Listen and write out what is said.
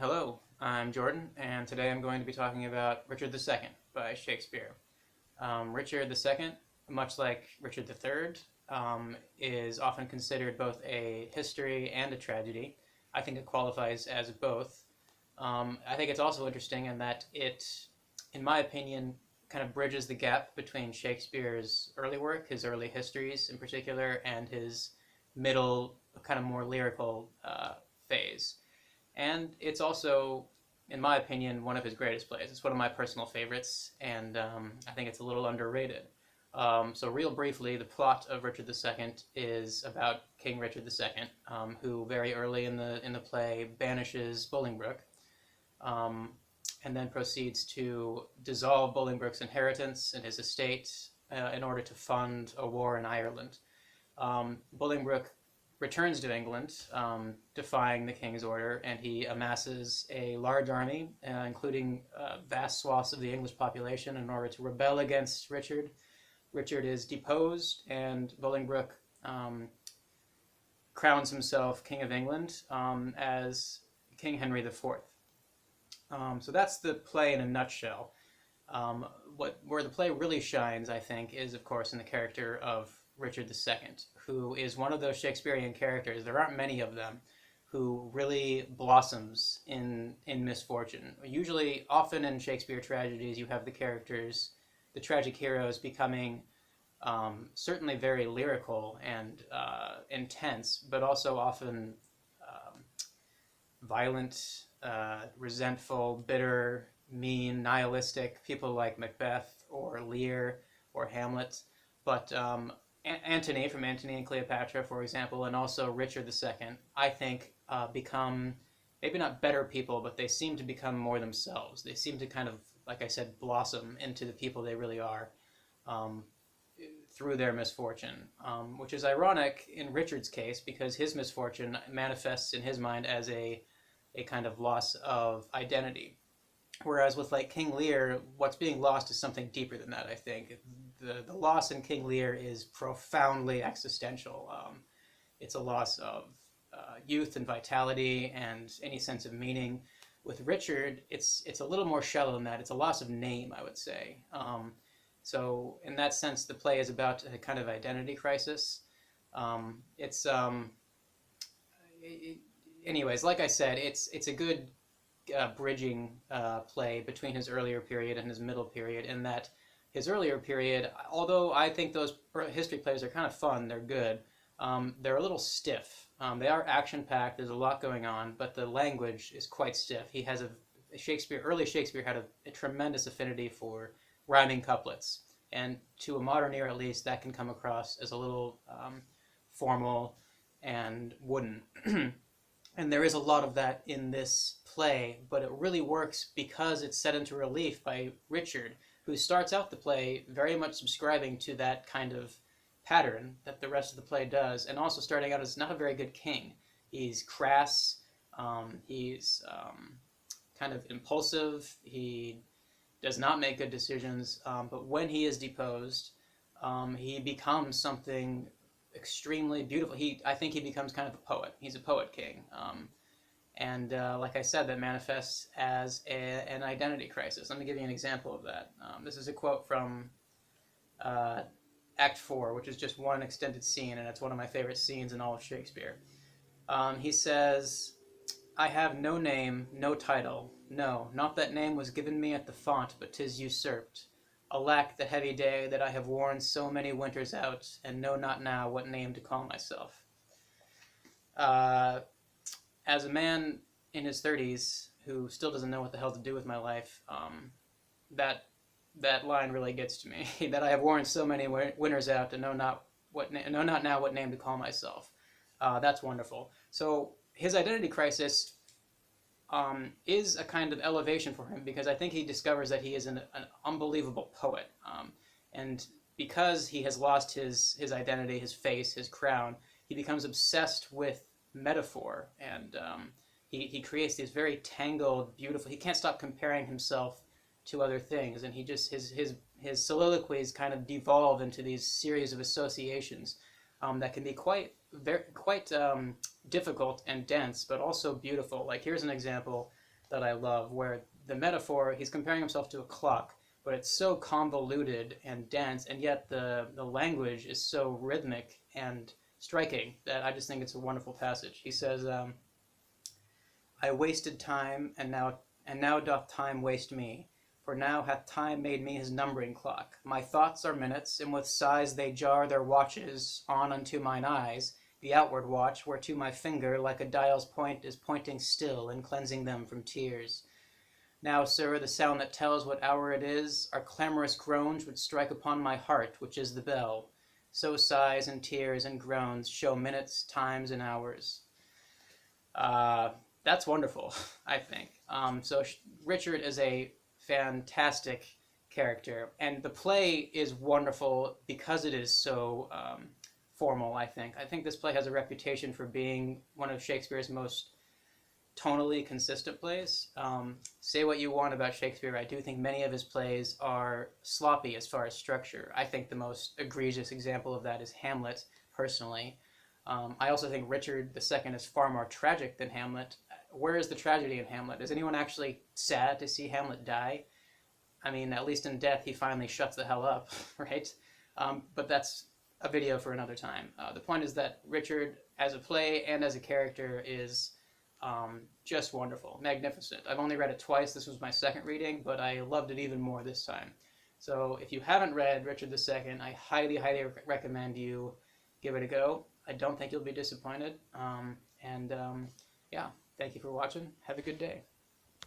Hello, I'm Jordan, and today I'm going to be talking about Richard II by Shakespeare. Richard II, much like Richard III, is often considered both a history and a tragedy. I think it qualifies as both. I think it's also interesting in that it, in my opinion, kind of bridges the gap between Shakespeare's early work, his early histories in particular, and his middle, kind of more lyrical phase. And it's also, in my opinion, one of his greatest plays. It's one of my personal favorites, and I think it's a little underrated. So, real briefly, the plot of Richard II is about King Richard II, who very early in the play banishes Bolingbroke, um, and then proceeds to dissolve Bolingbroke's inheritance and his estate in order to fund a war in Ireland. Bolingbroke returns to England, defying the king's order, and he amasses a large army, including vast swaths of the English population, in order to rebel against Richard. Richard is deposed, and Bolingbroke crowns himself King of England as King Henry IV. So that's the play in a nutshell. Where the play really shines, I think, is of course in the character of Richard II, who is one of those Shakespearean characters. There aren't many of them who really blossoms in misfortune. Usually, often in Shakespeare tragedies, you have the characters, the tragic heroes, becoming certainly very lyrical and intense, but also often violent, resentful, bitter, mean, nihilistic, people like Macbeth or Lear or Hamlet. But Antony from Antony and Cleopatra, for example, and also Richard II, I think become maybe not better people, but they seem to become more themselves. They seem to kind of, like I said, blossom into the people they really are um, through their misfortune, which is ironic in Richard's case because his misfortune manifests in his mind as a kind of loss of identity. Whereas with like King Lear, what's being lost is something deeper than that. I think the loss in King Lear is profoundly existential. It's a loss of youth and vitality and any sense of meaning. With Richard, it's a little more shallow than that. It's a loss of name, I would say. So in that sense, the play is about a kind of identity crisis. It's anyways, like I said, it's a good bridging play between his earlier period and his middle period. In that his earlier period, although I think those history plays are kind of fun, they're good. They're a little stiff. They are action packed. There's a lot going on, but the language is quite stiff. He has early Shakespeare had a tremendous affinity for rhyming couplets, and to a modern ear at least, that can come across as a little formal and wooden. And there is a lot of that in this play, but it really works because it's set into relief by Richard, who starts out the play very much subscribing to that kind of pattern that the rest of the play does, and also starting out as not a very good king. He's crass, he's kind of impulsive, he does not make good decisions, but when he is deposed, he becomes something extremely beautiful. I think he becomes kind of a poet. He's a poet king, and like I said, that manifests as an identity crisis. Let me give you an example of that. This is a quote from Act 4, which is just one extended scene, and it's one of my favorite scenes in all of Shakespeare. He says, "I have no name, no title. No, not that name was given me at the font, but 'tis usurped. Alack, the heavy day that I have worn so many winters out, and know not now what name to call myself." Uh, as a man in his 30s who still doesn't know what the hell to do with my life, that that line really gets to me. That I have worn so many winters out, and know not now what name to call myself. That's wonderful. So his identity crisis is a kind of elevation for him because I think he discovers that he is an unbelievable poet. And because he has lost his identity, his face, his crown, he becomes obsessed with metaphor. And he creates these very tangled, beautiful. He can't stop comparing himself to other things. And he just, his soliloquies kind of devolve into these series of associations that can be quite difficult and dense, but also beautiful. Like here's an example. that I love, where the metaphor, he's comparing himself to a clock, but it's so convoluted and dense, and yet the language is so rhythmic and striking that I just think it's a wonderful passage. He says, I wasted time, and now doth time waste me. For now hath time made me his numbering clock. My thoughts are minutes, and with sighs they jar their watches on unto mine eyes, the outward watch, whereto my finger, like a dial's point, is pointing still, and cleansing them from tears. Now, sir, the sound that tells what hour it is are clamorous groans which strike upon my heart, which is the bell. So sighs and tears and groans show minutes, times, and hours. Uh, that's wonderful, I think. So Richard is a fantastic character, and the play is wonderful because it is so formal. I think this play has a reputation for being one of Shakespeare's most tonally consistent plays. Say what you want about Shakespeare, I do think many of his plays are sloppy as far as structure. I think the most egregious example of that is Hamlet, personally. I also think Richard II is far more tragic than Hamlet. Where is the tragedy in Hamlet? Is anyone actually sad to see Hamlet die? I mean, at least in death, he finally shuts the hell up, right? But that's a video for another time. The point is that Richard, as a play and as a character, is just wonderful, magnificent. I've only read it twice. This was my second reading, but I loved it even more this time. So if you haven't read Richard II, I highly, highly recommend you give it a go. I don't think you'll be disappointed. Yeah, thank you for watching. Have a good day.